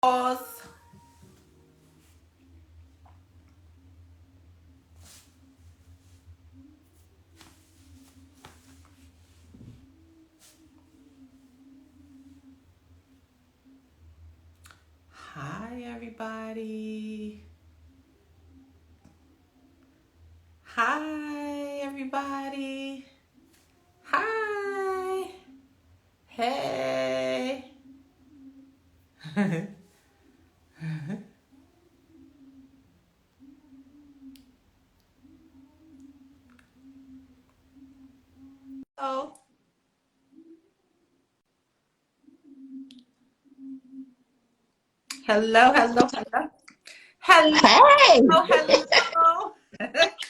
Pause. Hi, everybody. Hi, everybody. Hi. Hey. Oh, hello, hello, hello. Hello, Hey, hello.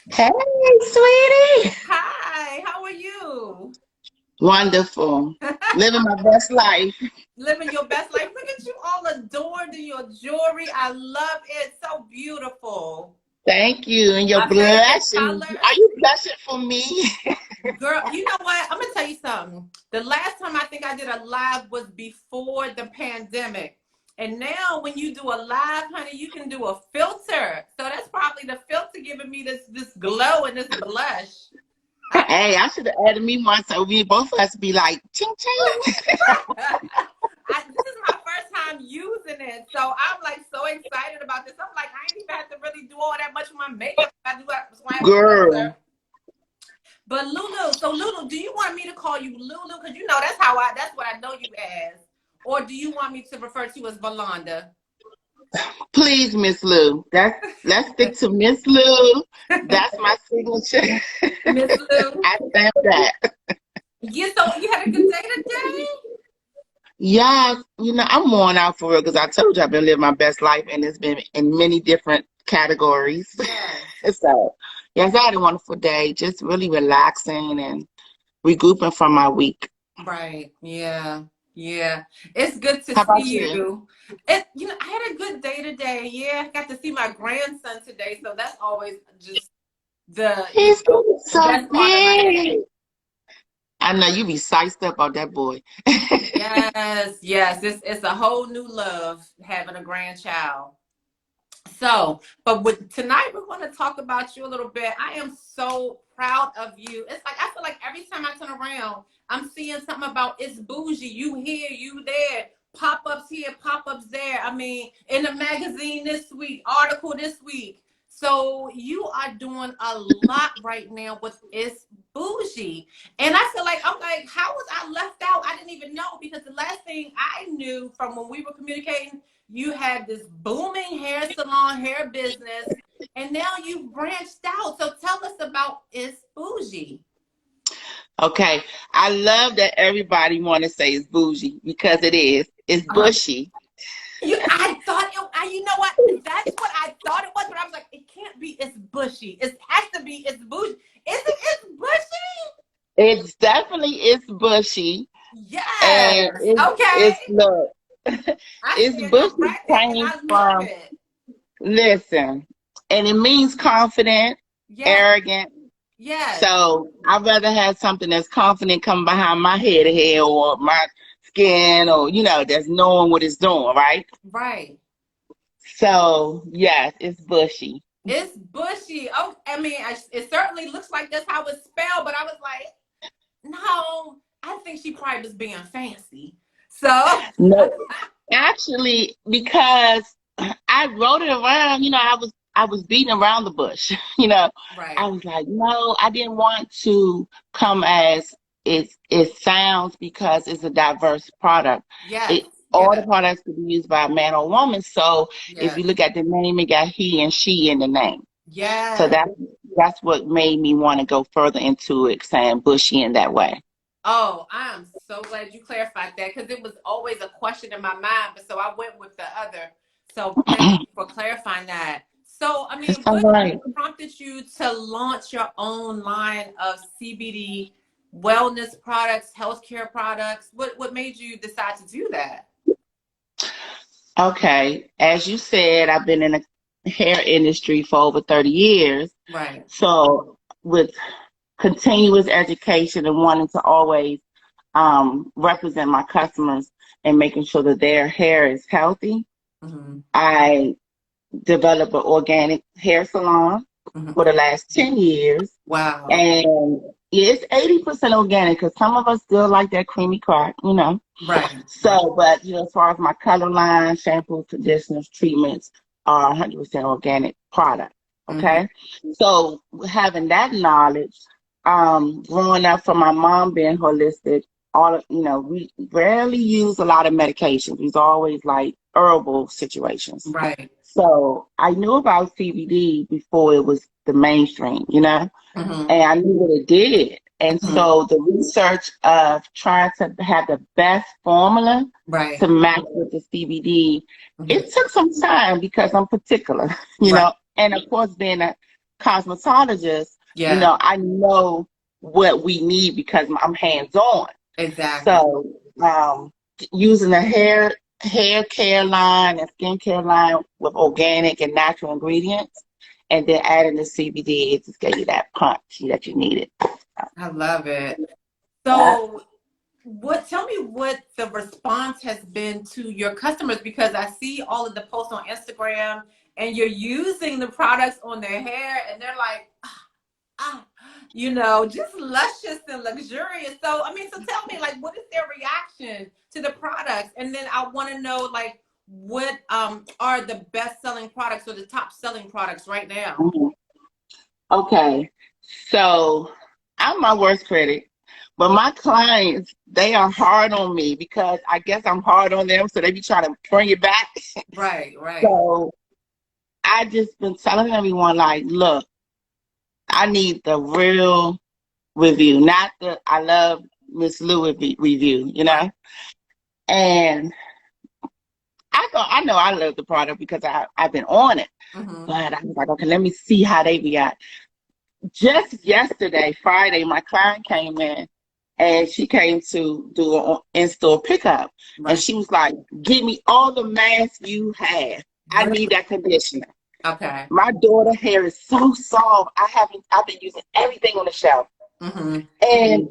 hey, sweetie. Hi, how are you? Wonderful. Living my best life. Living your best life. Look at you all adorned in your jewelry. I love it. So beautiful. Thank you. And your My favorite blushing. color. Are you blushing for me? Girl, you know what? I'm gonna tell you something. The last time I think I did a live was before the pandemic. And now when you do a live, honey, you can do a filter. So that's probably the filter giving me this glow and this blush. Hey, I should have added me one so we both of us be like, ching ching. This is my first time using it. So I'm like so excited about this. I'm like, I ain't even have to really do all that much of my makeup. I do that so I have a Girl. filter. But Lulu, so Lulu, do you want me to call you Lulu? Because you know that's what I know you as. Or do you want me to refer to you as Valonda? Please, Miss Lou. Let's stick to Miss Lou. That's my signature. Miss Lou. I stand for that. Yeah, so you had a good day today? Yeah, I'm worn out for real because I told you I've been living my best life and it's been in many different categories. Yes. So, yes, I had a wonderful day, just really relaxing and regrouping from my week. Right. Yeah. Yeah. It's good to How about see you? you. I had a good day today. Yeah, I got to see my grandson today, so that's always just the, He's so best part of my day. big. I know you be psyched up about that boy. Yes, yes. It's a whole new love having a grandchild. So, but with tonight we're going to talk about you a little bit. I am so proud of you. It's like I feel like every time I turn around, I'm seeing something about It's Bougie. You here, you there. Pop-ups here, pop-ups there. I mean, in the magazine this week, article this week. So you are doing a lot right now with It's Bougie. And I'm like, how was I left out? I didn't even know because the last thing I knew from when we were communicating, you had this booming hair salon, hair business, and now you've branched out. So tell us about It's Bougie. Okay, I love that everybody want to say it's bougie because it is. It's Uh-huh. bushy. I thought you know what? That's what I thought it was, but I was like, it can't be It's Bushy. It has to be It's Bougie. Is it It's Bushy? It's definitely it's bushy and Yes. it's Okay. it's look. I It's stand bushy corrected, and came I love from it. listen, and it means confident, Yes. arrogant. Yes. So I'd rather have something that's confident coming behind my head of hair or my skin or that's knowing what it's doing, right? Right. So yes, it's bushy. It's bushy. Oh, I mean, it certainly looks like that's how it's spelled, but I was like, no, I think she probably was being fancy. So, No, actually, because I wrote it around, I was beating around the bush. I right. was like, no, I didn't want to come as it sounds because it's a diverse product. Yes. It all the Yes. products could be used by a man or woman. So if Yes. you look at the name, it got he and she in the name. So Yes. that's what made me want to go further into it, saying bushy in that way. Oh, I am so glad you clarified that because it was always a question in my mind. But so I went with the other. So thank you for clarifying that. So, I It's mean, all what right. prompted you to launch your own line of CBD wellness products, healthcare products? What made you decide to do that? Okay, as you said, I've been in the hair industry for over 30 years. Right. So, with continuous education and wanting to always represent my customers and making sure that their hair is healthy, I developed an organic hair salon for the last 10 years. Wow. And it's 80% organic because some of us still like that creamy crack, you know. Right. So, but, you know, as far as my color line, shampoos, conditioners, treatments are 100% organic product. Okay. So having that knowledge, growing up from my mom being holistic, you know, we rarely use a lot of medications. It's always like herbal situations. Right. So I knew about CBD before it was the mainstream, you know, and I knew what it did. And so the research of trying to have the best formula to match with the CBD, it took some time because I'm particular, you know, and of course being a cosmetologist, you know, I know what we need because I'm hands-on. Exactly. So using a hair care line and skincare line with organic and natural ingredients, and then adding the CBD, it just gave you that punch that you needed. I love it. So tell me what the response has been to your customers, because I see all of the posts on Instagram and you're using the products on their hair and they're like, you know, just luscious and luxurious. So, I mean, so tell me, like, what is their reaction to the products? And then I want to know, like, what are the best-selling products or the top-selling products right now? Okay, so I'm my worst critic, but my clients, they are hard on me because I guess I'm hard on them, so they be trying to bring it back. Right. So I just been telling everyone, like, look, I need the real review, not the I love Miss Lou review, you know? And I know I love the product because I've been on it. But I was like, okay, let me see how they react. Just yesterday, Friday, my client came in and she came to do an in-store pickup. And she was like, give me all the masks you have. I need that conditioner. Okay. My daughter's hair is so soft. I've been using everything on the shelf. And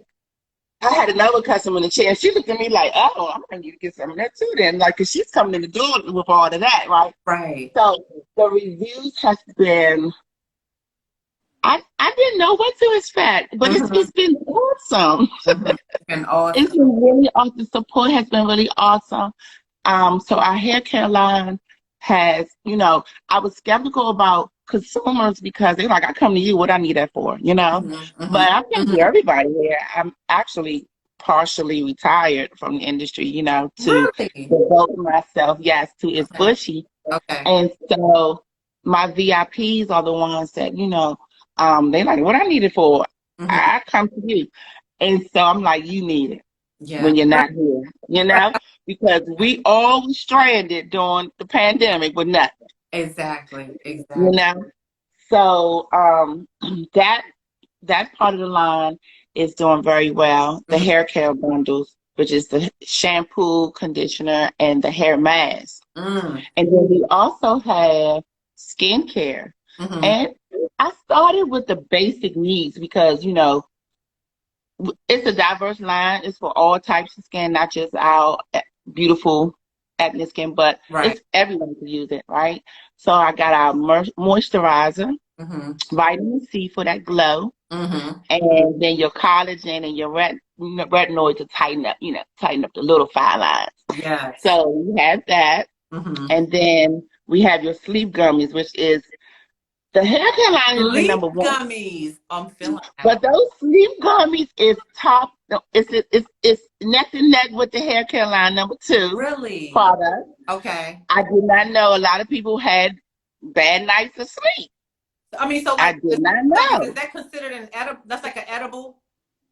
I had another customer in the chair. She looked at me like, oh, I'm going to need to get some of that too then. Like, because she's coming in the door with all of that, right? Right. So the reviews has been, I didn't know what to expect, but it's been awesome. It's been awesome. It's been really awesome. The support has been really awesome. So our hair care line has, you know, I was skeptical about consumers because they're like, I come to you, what I need that for, you know? But I come to everybody here. I'm actually partially retired from the industry, you know, to devote myself, to Its Bushee. Okay. And so my VIPs are the ones that, you know, they like, what I need it for? I come to you. And so I'm like, you need it when you're not here, you know, because we all were stranded during the pandemic with nothing. Exactly. You know, so that part of the line is doing very well. The hair care bundles, which is the shampoo, conditioner, and the hair mask. And then we also have skincare. And I started with the basic needs because, you know, it's a diverse line. It's for all types of skin, not just our beautiful acne skin, but it's everyone can use it, right? So I got our moisturizer, vitamin C for that glow, and then your collagen and your retinoid to tighten up the little fine lines. Yes. So we have that, and then we have your sleep gummies, which is the hair care line is the number one. Gummies. I'm feeling that. But those sleep gummies is top. It's neck and neck with the hair care line number 2. Really? Product. Okay. I did not know a lot of people had bad nights of sleep. I mean, so like, I did not know. Is that considered an edible? That's like an edible?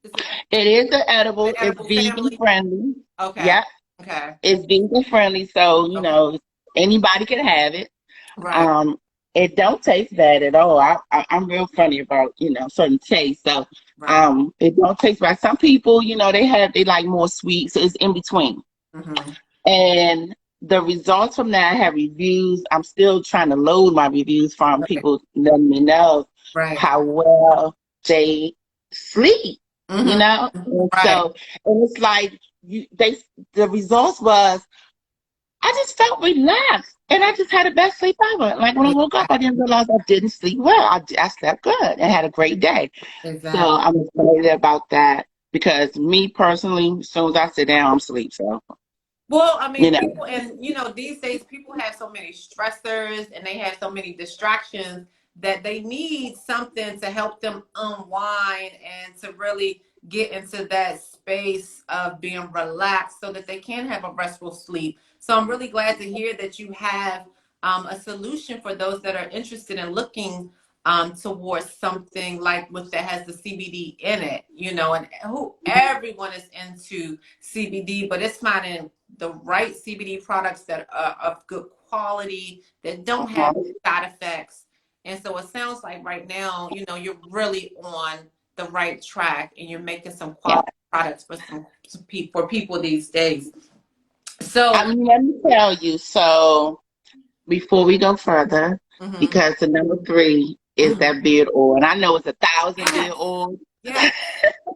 It is an edible. It's vegan friendly. Okay. Yeah. Okay. It's vegan friendly, so you know anybody can have it. Right. It don't taste bad at all. I'm real funny about, you know, certain tastes. So it don't taste bad. Some people, you know, they like more sweet, so it's in between. And the results from that, I have reviews. I'm still trying to load my reviews from people letting me know how well they sleep. You know? And so and it's like the results was I just felt relaxed. And I just had the best sleep ever. Like when I woke up, I didn't realize I didn't sleep well. I slept good and had a great day. So Exactly. I'm excited about that because me personally, as soon as I sit down, I'm asleep. So, Well, I you mean, know, people, and these days people have so many stressors and they have so many distractions that they need something to help them unwind and to really get into that space of being relaxed so that they can have a restful sleep. So I'm really glad to hear that you have a solution for those that are interested in looking towards something like with that has the CBD in it, and who everyone is into CBD, but it's finding the right CBD products that are of good quality, that don't have side effects. And so it sounds like right now, you're really on the right track and you're making some yeah. quality products for for people these days. So, I mean, let me tell you. So before we go further, mhm. because the number 3 is Mhm. that beard oil, and I know it's 1,000 beard Yes, oil. yes,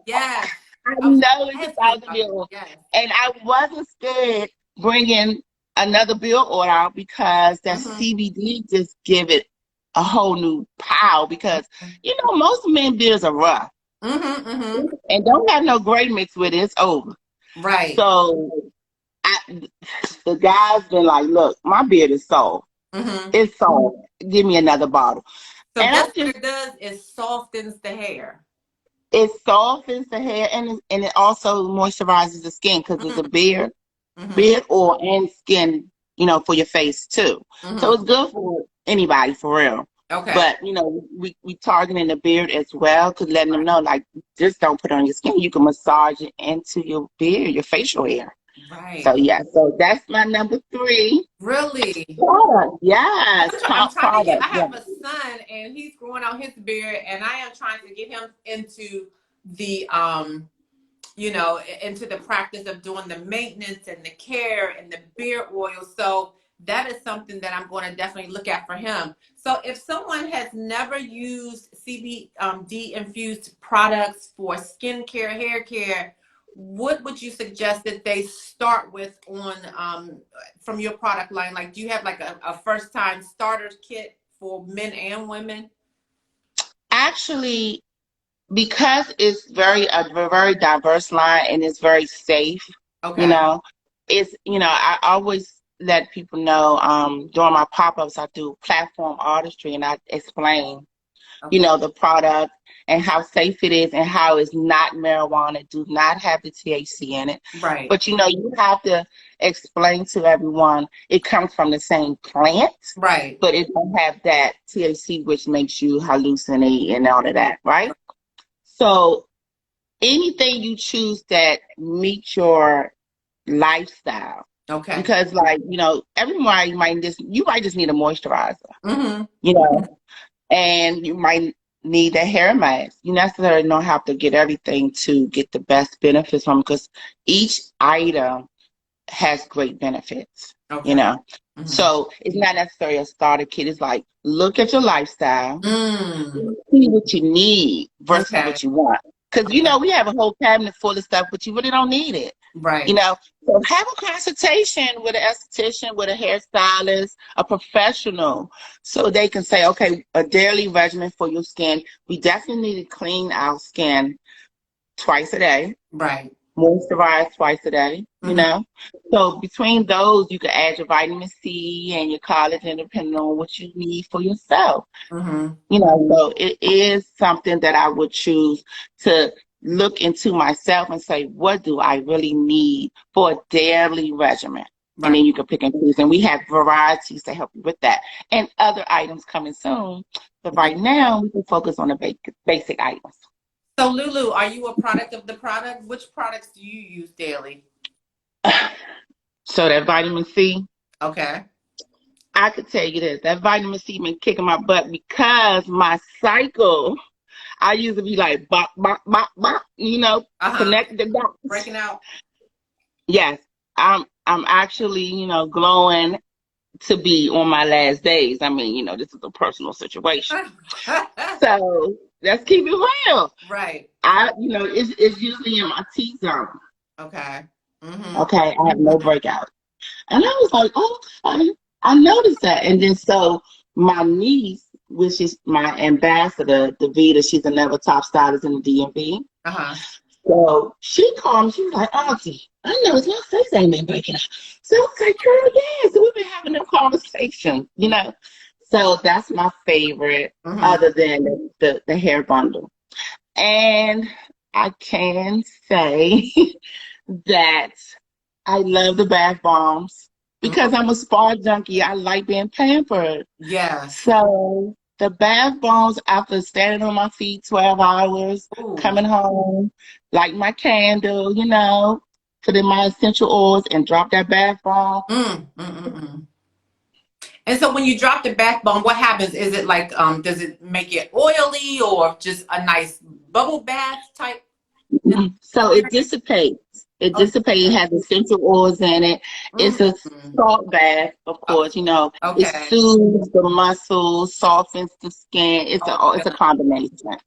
yes. I I was know it's going a to ask you thousand about bill, that. and I wasn't scared bringing another bill order out because that Yes. CBD just give it a whole new power. Because Hmm. most men bills are rough Hmm. Hmm. and don't have no gray mix with it. It's over. Right. So I, the guy's been like, "Look, my beard is soft. Hmm. It's soft. Give me another bottle." So And I this what just it does is softens the hair. it softens the hair and it also moisturizes the skin because it's a Hmm. Hmm. beard oil and skin, for your face too. So Hmm. it's good for anybody for real. Okay. But we targeting the beard as well, because letting them Right. know like just don't put it on your skin. You can massage it into your beard, your facial hair. So Right. yeah, so that's my number 3 Really? product. Yes, I'm trying to get. product. I Yeah. have a son, and he's growing out his beard, and I am trying to get him into the into the practice of doing the maintenance and the care and the beard oil. So that is something that I'm going to definitely look at for him. So if someone has never used CBD infused products for skincare, hair care, what would you suggest that they start with on from your product line? Like, do you have like a first time starter kit for men and women? Actually, because it's a very diverse line and it's very safe, you Okay. know, I always let people know during my pop-ups I do platform artistry and I explain, Okay. the product and how safe it is and how it's not marijuana, do not have the THC in it. Right. But you have to explain to everyone it comes from the same plant, Right. but it don't have that THC which makes you hallucinate and all of that, right? So anything you choose that meets your lifestyle. Okay. Because like, everyone you might just need a moisturizer, Mm-hmm. you know, and you might need a hair mask. You necessarily don't have to get everything to get the best benefits from because each item has great benefits, you Okay. know. Mm-hmm. So it's not necessarily a starter kit. It's like look at your lifestyle, Mm. see what you need versus Okay. what you want. Because Okay. we have a whole cabinet full of stuff, but you really don't need it. You Right. know, so have a consultation with an esthetician, with a hairstylist, a professional, so they can say, okay, a daily regimen for your skin. We definitely need to clean our skin twice a day, Right. moisturize twice a day, Mm-hmm. So between those, you can add your vitamin C and your collagen depending on what you need for yourself. Mm-hmm. So it is something that I would choose to look into myself and say, what do I really need for a daily regimen? And Right. then you can pick and choose. And we have varieties to help you with that. And other items coming soon. But Yeah. right now, we can focus on the basic items. So Lulu, are you a product of the product? Which products do you use daily? So that vitamin C, Okay. I could tell you this, that vitamin C been kicking my butt because my cycle, I used to be like, bop, bop, bop, bop, Uh-huh. connect the dots. Breaking out. Yes, I'm actually, glowing to be on my last days. I mean, this is a personal situation. So let's keep it real. Right. It's usually in my T zone. Okay. Mm-hmm. Okay, I have no breakout. And I was like, oh, okay. I noticed that. And then so my niece, which is my ambassador, Davita, she's another top stylist in the DMV. Uh-huh. So she called me, she was like, Auntie, I noticed my face ain't been breaking out. So I was like, girl, yeah. So we've been having a conversation, you know. So that's my favorite, other than the hair bundle. And I can say that I love the bath bombs because I'm a spa junkie. I like being pampered. Yes. So the bath bombs, after standing on my feet 12 hours, coming home, light my candle, you know, put in my essential oils and drop that bath bomb. And so when you drop the backbone, what happens? Is it like, does it make it oily or just a nice bubble bath type? So it dissipates. It dissipates. It has essential oils in it. It's a salt bath, of course. You know, it soothes the muscles, softens the skin. It's a combination.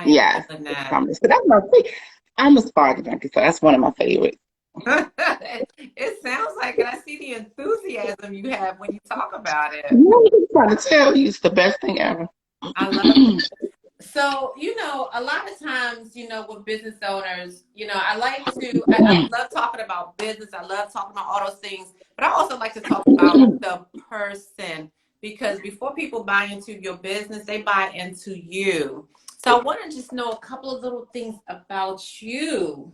Yeah, it's a combination. So that's my favorite. I'm a spa junkie, so that's one of my favorites. It sounds like it. I see the enthusiasm you have when you talk about it. I'm trying to tell you, it's the best thing ever. I love it. So, you know, a lot of times, you know, with business owners, you know, I love talking about business. I love talking about all those things, but I also like to talk about the person, because before people buy into your business, they buy into you. So I want to just know a couple of little things about you.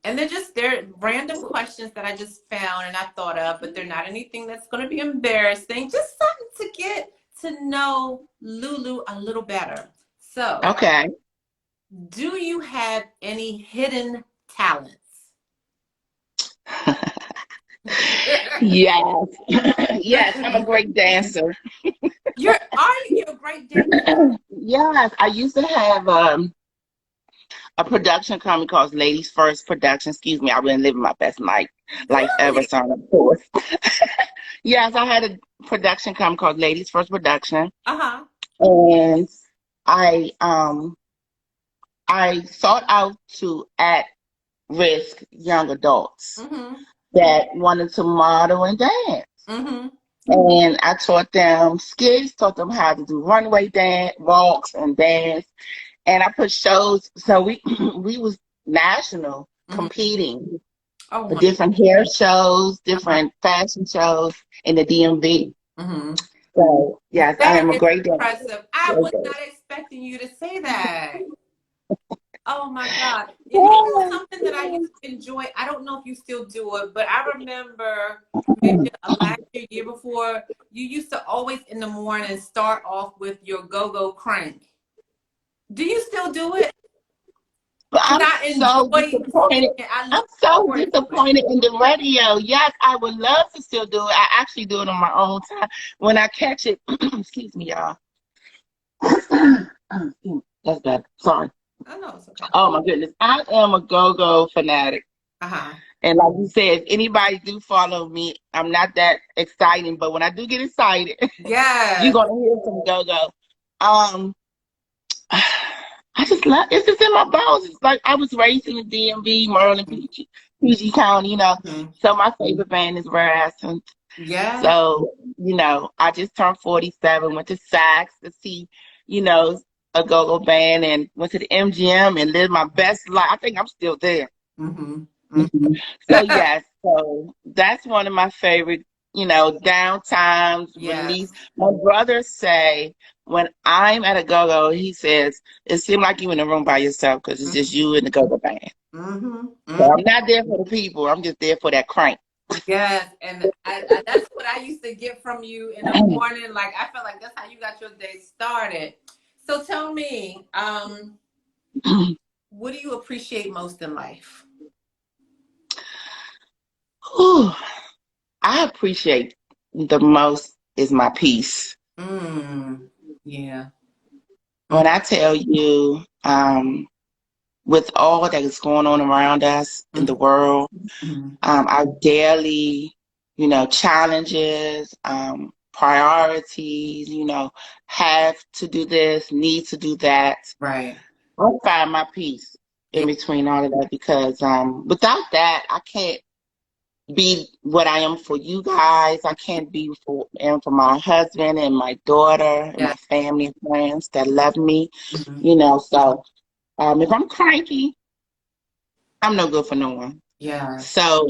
And they're random questions that I just found and I thought of, but they're not anything that's going to be embarrassing. Just something to get to know Lulu a little better. So, okay. Do you have any hidden talents? Yes. Yes, I'm a great dancer. You're a great dancer? Yes, I used to have a production company called Ladies First Production. Excuse me, I've been living my best life ever, so of course. Yes, I had a production company called Ladies First Production. And I sought out to at-risk young adults that wanted to model and dance. And I taught them skits, taught them how to do runway dance, walks, and dance. And I put shows, so we was national competing for different hair shows, different fashion shows in the DMV. So yes, I am a great dancer. Impressive. I was not expecting you to say that. Oh my God. You know something that I used to enjoy? I don't know if you still do it, but I remember maybe last year before, you used to always in the morning start off with your go-go crank. Do you still do it? But I'm so disappointed. I'm so disappointed in the radio. Yes, I would love to still do it. I actually do it on my own time. When I catch it, excuse me, y'all. That's bad. Sorry. Oh, no, it's okay. Oh my goodness. I am a go-go fanatic. And like you said, if anybody do follow me, I'm not that exciting, but when I do get excited, you're gonna hear some go-go. I just love it's just in my bones. It's like I was raised in the DMV, Maryland, PG County, you know. So my favorite band is Rare Essence. Yeah. So, you know, I just turned 47, went to Saks to see, you know, a go-go band, and went to the MGM and lived my best life. I think I'm still there. So yes, so that's one of my favorite, you know, downtimes, release. My brothers say when I'm at a go-go, he says, it seems like you in the room by yourself because it's just you and the go-go band. So I'm not there for the people. I'm just there for that crank. Yes, and that's what I used to get from you in the morning. Like, I felt like that's how you got your day started. So tell me, what do you appreciate most in life? I appreciate the most is my peace. Yeah. When I tell you, with all that is going on around us in the world, our daily, you know, challenges, priorities, you know, have to do this, need to do that. Right. I find my peace in between all of that because without that, I can't be what I am for you guys. I can't be for my husband and my daughter and Yeah. my family and friends that love me. Mm-hmm. So if I'm cranky, I'm no good for no one. Yeah. So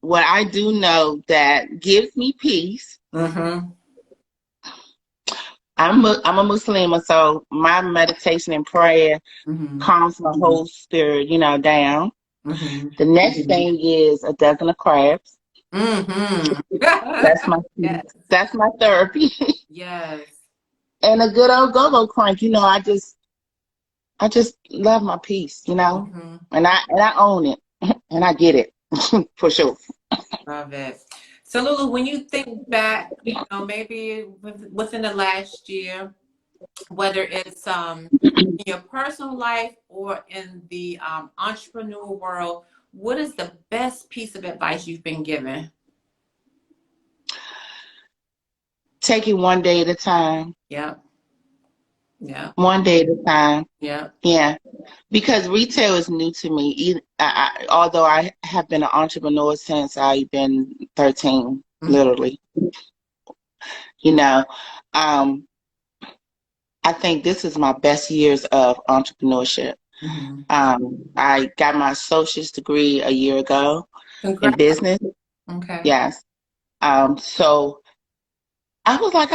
what I do know that gives me peace. Mm-hmm. I'm a Muslim, so my meditation and prayer Mm-hmm. calms my whole spirit, down. Mm-hmm. The next thing is a dozen of crabs. Mm-hmm. That's my Yes. that's my therapy. Yes. And a good old go-go crank. I just love my peace, Mm-hmm. and I own it and I get it for sure. Love it. So Lulu, when you think back, maybe within the last year, whether it's in your personal life or in the entrepreneur world, what is the best piece of advice you've been given? Take it one day at a time. Yep. Yeah. One day at a time. Yeah. Yeah. Because retail is new to me. Although I have been an entrepreneur since I've been 13, Mm-hmm. literally. You know, um, I think this is my best years of entrepreneurship. Mm-hmm. I got my associate's degree a year ago in Congrats. business. Okay. Yes. So I was like,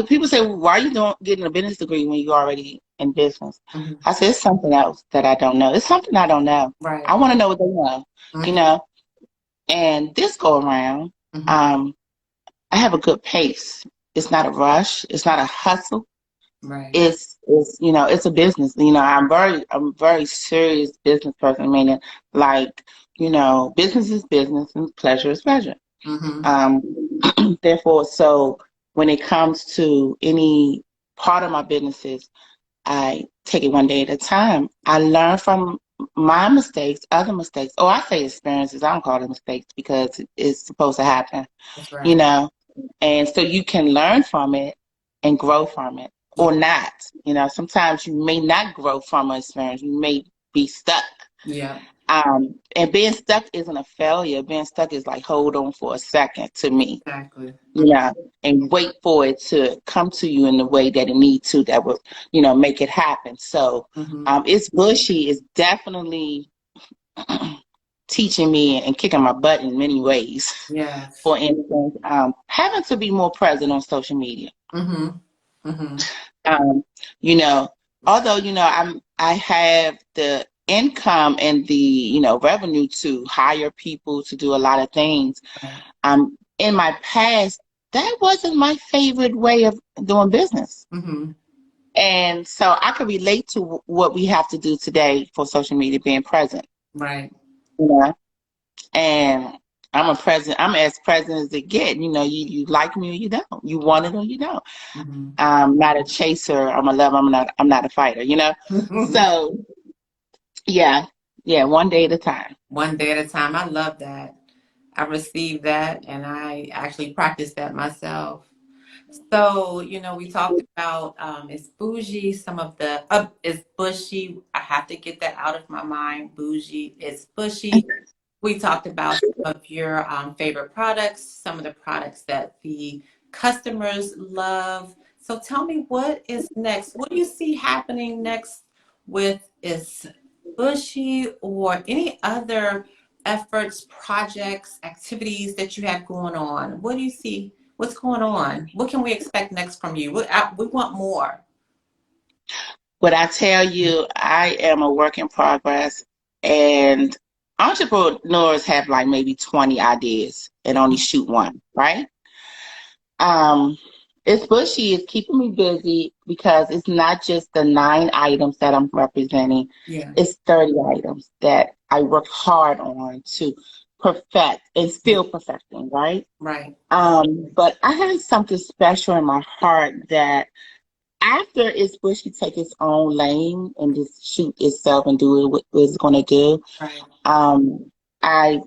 people say, well, why are you getting a business degree when you're already in business? Mm-hmm. I said, it's something else that I don't know. It's something I don't know. Right. I want to know what they know, you Mm-hmm. know. And this go around, Mm-hmm. I have a good pace. It's not a rush. It's not a hustle. Right. It's a business. I'm very serious business person, meaning like, business is business and pleasure is pleasure. Mm-hmm. Um, Therefore, so when it comes to any part of my businesses, I take it one day at a time. I learn from my mistakes, other mistakes. Oh, I say experiences. I don't call them mistakes because it's supposed to happen, That's you right. know. And so you can learn from it and grow from it Yeah. or not. Sometimes you may not grow from an experience. You may be stuck. Yeah. And being stuck isn't a failure. Being stuck is like hold on for a second to me, Exactly. and wait for it to come to you in the way that it needs to, that will, make it happen. So, Mm-hmm. It's Bushy is definitely teaching me and kicking my butt in many ways. Yes. For instance, having to be more present on social media. Mm-hmm. Mm-hmm. Um, you know, although I have the income and the revenue to hire people to do a lot of things. Right. In my past, that wasn't my favorite way of doing business. Mm-hmm. And so I could relate to what we have to do today for social media, being present. Right. You know, and I'm as present as it get. You like me or you don't. You want it or you don't. Mm-hmm. I'm not a chaser. I'm a lover. I'm not a fighter, So yeah. Yeah, one day at a time. One day at a time. I love that. I received that and I actually practice that myself. So, we talked about it's bougie, some of the it's bushy. I have to get that out of my mind. Bougie, it's bushy. We talked about some of your favorite products, some of the products that the customers love. So tell me, what is next? What do you see happening next with Its Bushee or any other efforts, projects, activities that you have going on? What do you see? What's going on? What can we expect next from you? We want more. What I tell you, I am a work in progress, and entrepreneurs have like maybe 20 ideas and only shoot one, right? Um, it's Bushy is keeping me busy because it's not just the 9 items that I'm representing. Yeah. It's 30 items that I work hard on to perfect and still perfecting, right? Right. But I have something special in my heart that after It's Bushy take its own lane and just shoot itself and do what it's going to do. Right. I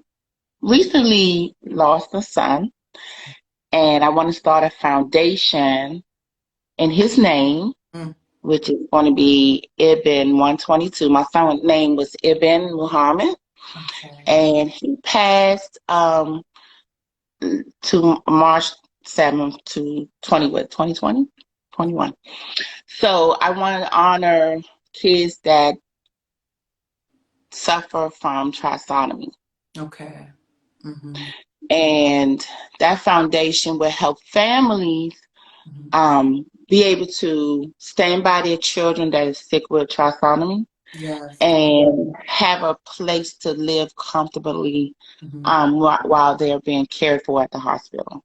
recently lost a son, and I want to start a foundation in his name, Mm. which is going to be Ibn 122. My son's name was Ibn Muhammad, Okay. and he passed. to March 7th to 2020, 21. So I want to honor kids that suffer from trisomy. Okay. Mm-hmm. And that foundation will help families be able to stand by their children that is sick with trisomy Yes. and have a place to live comfortably Mm-hmm. while they're being cared for at the hospital.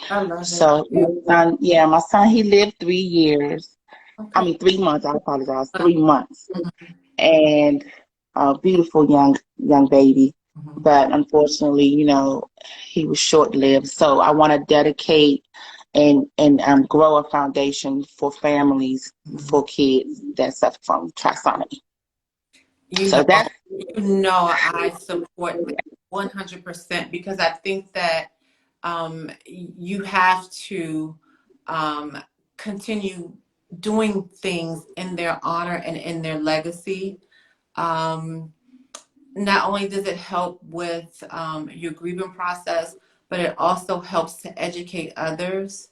I love it. So my son, he lived 3 years. I Okay. mean, 3 months. I apologize. 3 months, and a beautiful young baby. Mm-hmm. But unfortunately, he was short lived. So I want to dedicate and grow a foundation for families, Mm-hmm. for kids that suffer from trisomy. You So know, that's I support that 100% because I think that you have to um, continue doing things in their honor and in their legacy. Um, Not only does it help with your grieving process, but it also helps to educate others,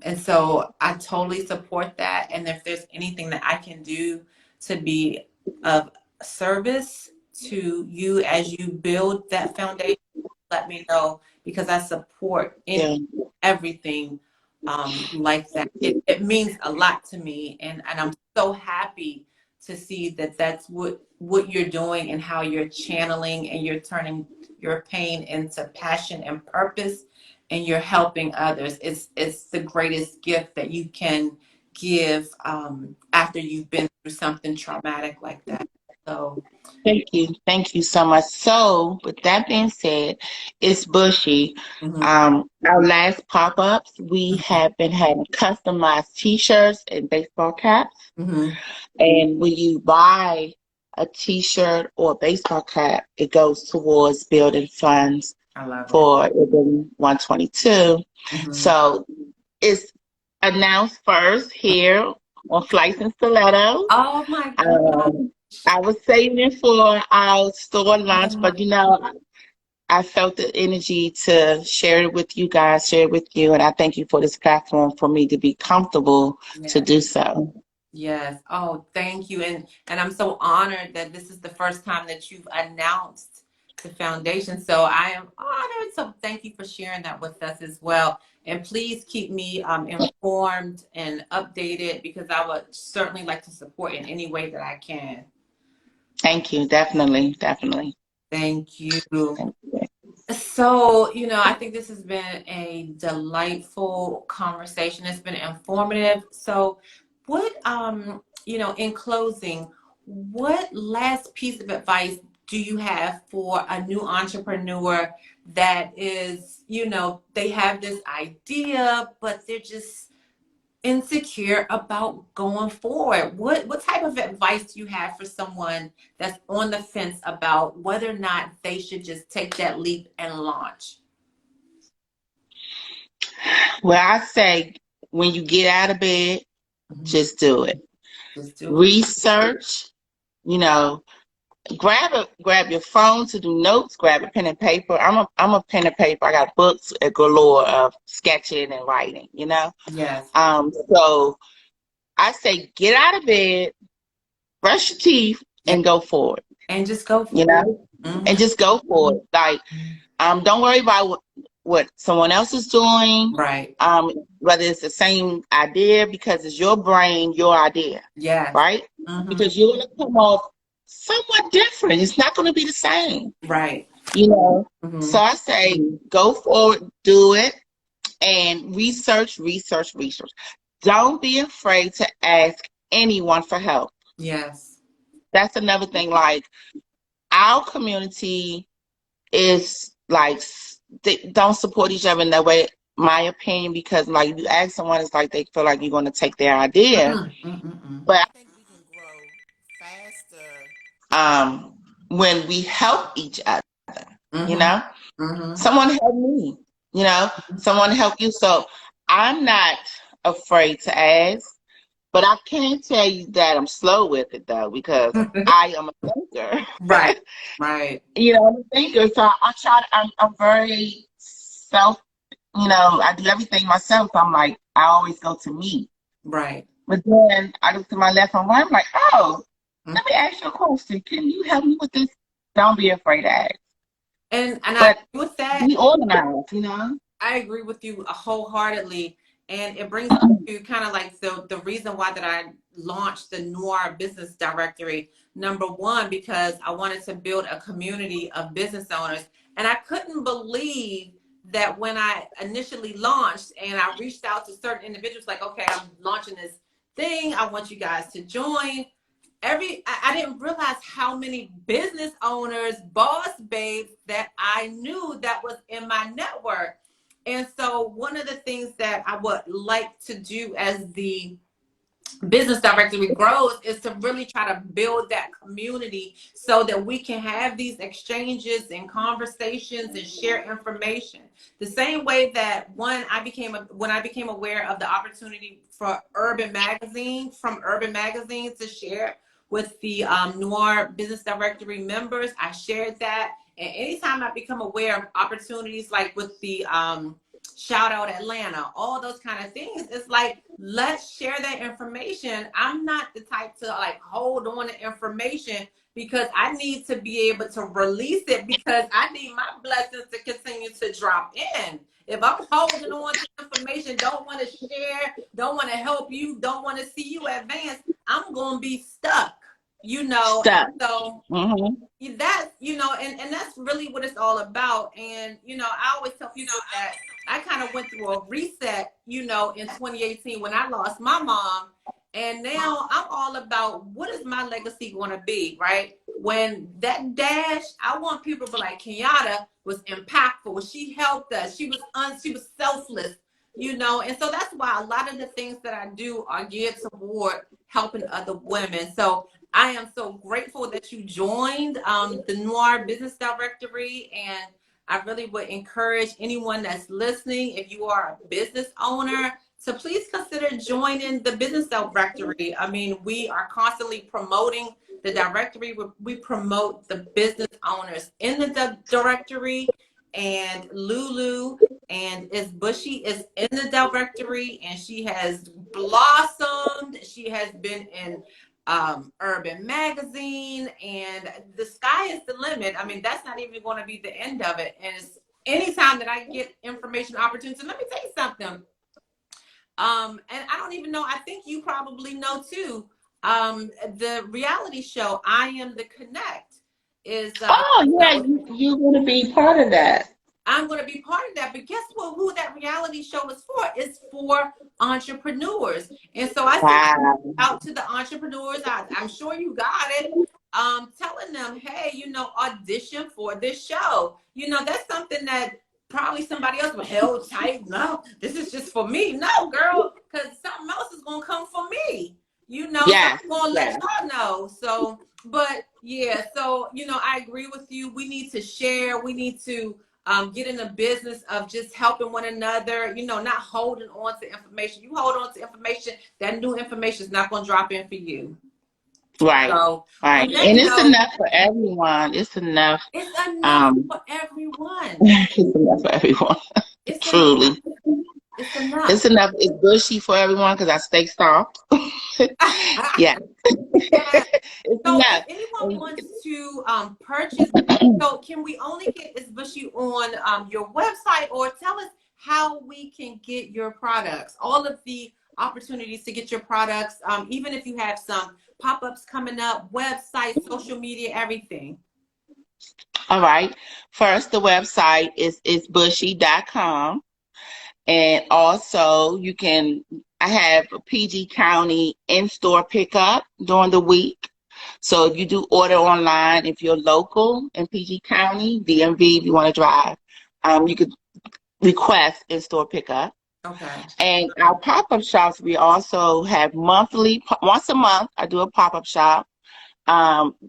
and so I totally support that. And if there's anything that I can do to be of service to you as you build that foundation, let me know because I support yeah. everything like that. It means a lot to me, and I'm so happy to see that that's what you're doing and how you're channeling and you're turning your pain into passion and purpose, and you're helping others. It's the greatest gift that you can give after you've been through something traumatic like that. So. Thank you. Thank you so much. So, with that being said, it's Bushy. Mhm, Our last pop-ups, we mhm, have been having customized t-shirts and baseball caps. mhm. And when you buy a t-shirt or a baseball cap, it goes towards building funds I love it. for Urban 122. Mhm. So it's announced first here on Flights and Stilettos. Oh my God. Um, I was saving it for our store Oh launch, my. but I felt the energy to share it with you guys, share it with you, and I thank you for this platform for me to be comfortable to Yeah. do so. Yes. Oh, thank you. And I'm so honored that this is the first time that you've announced the foundation. So I am honored. So thank you for sharing that with us as well. And please keep me informed and updated because I would certainly like to support in any way that I can. Thank you, definitely, definitely. Thank you. Thank you. So, I think this has been a delightful conversation. It's been informative. So, in closing, what last piece of advice do you have for a new entrepreneur that is, they have this idea, but they're just insecure about going forward? What type of advice do you have for someone that's on the fence about whether or not they should just take that leap and launch? Well, I say when you get out of bed, Mhm. just do it. Just do it. Research, you know, grab your phone to do notes, grab a pen and paper. I'm a pen and paper. I got books a galore of sketching and writing. Yes. So I say get out of bed, brush your teeth, Yeah. and go for it, And just go you for know, it. and just go for it. Like, don't worry about what someone else is doing. Right. Whether it's the same idea, because it's your brain, your idea, Yes. right? Hmm. Because you're gonna come off somewhat different. It's not gonna be the same, Right. you know. So Hmm. I say go for it, do it, and research, research, research. Don't be afraid to ask anyone for help. Yes. That's another thing. Like, our community is like they don't support each other in that way, my opinion, because like you ask someone, it's like they feel like you're going to take their idea. Mm, mm, mm, mm. But I think we can grow faster when we help each other, you Mhm, know. mhm. Someone help me, someone help you. So I'm not afraid to ask. But I can't tell you that I'm slow with it though, because I am a thinker. Right. Right. You know, I'm a thinker. So I try to, I'm very self, you know, I do everything myself. So I'm like, I always go to me. Right. But then I look to my left and right, I'm like, oh, let me ask you a question. Can you help me with this? Don't be afraid to ask. And I But agree with that. be organized, you know? I agree with you wholeheartedly. And it brings me to kind of like the reason why that I launched the Noir Business Directory. Number one, because I wanted to build a community of business owners. And I couldn't believe that when I initially launched and I reached out to certain individuals, like, okay, I'm launching this thing. I want you guys to join. I didn't realize how many business owners, boss babes that I knew that was in my network. And so one of the things that I would like to do as the business directory grows is to really try to build that community so that we can have these exchanges and conversations and share information. The same way that when I became aware of the opportunity for Urban Magazine to share with the Noir Business Directory members, I shared that. And anytime I become aware of opportunities like with the Shout Out Atlanta, all those kind of things, it's like, let's share that information. I'm not the type to like hold on to information because I need to be able to release it because I need my blessings to continue to drop in. If I'm holding on to information, don't want to share, don't want to help you, don't want to see you advance, I'm going to be stuck, you know. Stuck. So that, you know, and that's really what it's all about. And, you know, I always tell people that I kind of went through a reset, you know, in 2018 when I lost my mom. And now I'm all about what is my legacy going to be, right? When that dash, I want people to be like, Kinyatta was impactful. She helped us. She was selfless, you know. And so that's why a lot of the things that I do are geared toward helping other women. So I am so grateful that you joined the Noir Business Directory, and I really would encourage anyone that's listening, if you are a business owner, to please consider joining the Business Directory. I mean, we are constantly promoting the directory. We promote the business owners in the directory, and Lulu and Its Bushee is in the directory, and she has blossomed. She has been in Urban Magazine, and the sky is the limit. I mean, that's not even going to be the end of it. And it's anytime that I get information opportunity. Let me tell you something. And I don't even know, I think you probably know too. The reality show I Am the Connect is Oh yeah, you want to be part of that. I'm going to be part of that. But guess what? Who that reality show is for? It's for entrepreneurs. And so I sent out to the entrepreneurs. I'm sure you got it. Telling them, hey, you know, audition for this show. You know, that's something that probably somebody else would held tight. No, this is just for me. No, girl, because something else is going to come for me. You know, so I'm going to let y'all know. So, but yeah, so, you know, I agree with you. We need to share. We need to get in the business of just helping one another, you know, not holding on to information. You hold on to information, that new information is not going to drop in for you. Right. So, right. And it's enough for everyone. It's enough. It's enough for everyone. It's enough for everyone. It's Truly. Enough. It's enough. It's enough. It's bushy for everyone because I stay soft. Yeah. It's so enough. if anyone wants to purchase, so can we only get Its Bushee on your website, or tell us how we can get your products, all of the opportunities to get your products, even if you have some pop-ups coming up, website, social media, everything. All right. First, the website is itsbushee.com. And also I have a PG County in-store pickup during the week. So if you do order online, if you're local in PG County, DMV, if you want to drive, you could request in-store pickup. Okay. And our pop-up shops, we also have once a month, I do a pop-up shop.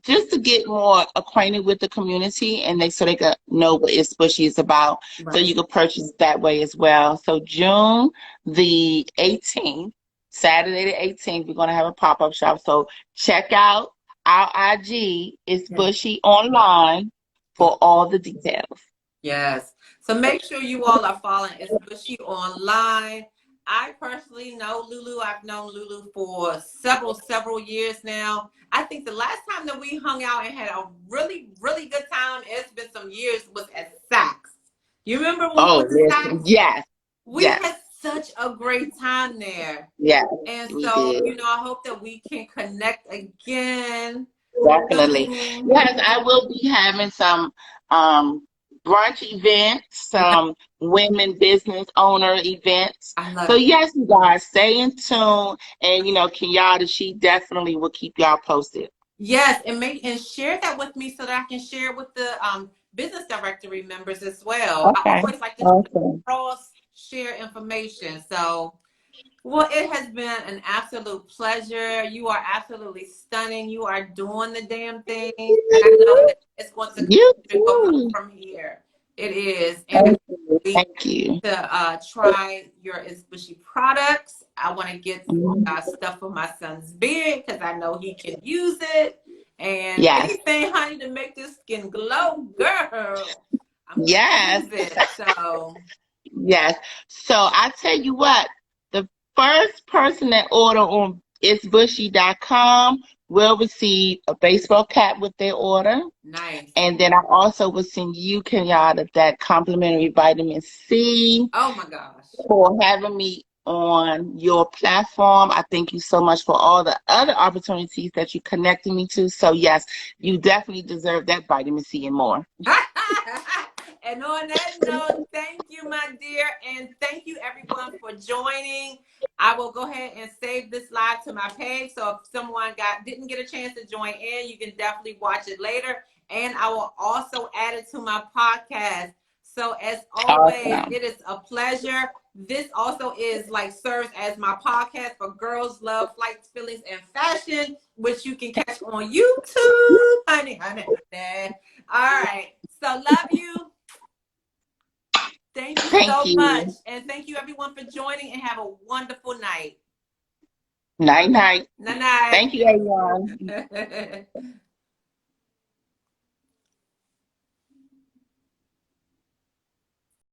Just to get more acquainted with the community, and so they can know what Its Bushee is about. Right. So you can purchase that way as well. So June the 18th Saturday the 18th, we're going to have a pop-up shop. So check out our IG, It's Bushee online, for all the details. Yes. So make sure you all are following Its Bushee online. I personally know Lulu. I've known Lulu for several years now. I think the last time that we hung out and had a really, really good time, it's been some years, was at Saks. You remember when we went to Saks? Yes. We had such a great time there. Yes. And We so, did. you know, I hope that we can connect again. Definitely. Yes, I will be having some brunch events, some women business owner events. So yes, you guys stay in tune, and Kinyatta, she definitely will keep y'all posted. Yes, and share that with me so that I can share it with the business directory members as well. Okay. I always like to cross share information. So, well, it has been an absolute pleasure. You are absolutely stunning. You are doing the damn thing. And I know that it's going to go from here. It is. And Thank you. To try your Its Bushee products. I want to get stuff for my son's beard because I know he can use it. And anything, honey, to make this skin glow, girl. I'm gonna use it. So yes. So I tell you what, the first person that order on itsbushee.com will receive a baseball cap with their order. Nice. And then I also will send you, Kinyatta, that complimentary vitamin C. Oh my gosh. For having me on your platform. I thank you so much for all the other opportunities that you connected me to. So yes, you definitely deserve that vitamin C and more. And on that note, thank you, my dear, and thank you everyone for joining. I will go ahead and save this live to my page, so if someone didn't get a chance to join in, you can definitely watch it later. And I will also add it to my podcast. So as always, it is a pleasure. This also serves as my podcast for Girls Love Flights, Feelings, and Fashion, which you can catch on YouTube, honey. All right. So love you. Thank you so much. And thank you everyone for joining, and have a wonderful night. Night. Night. Thank you, everyone.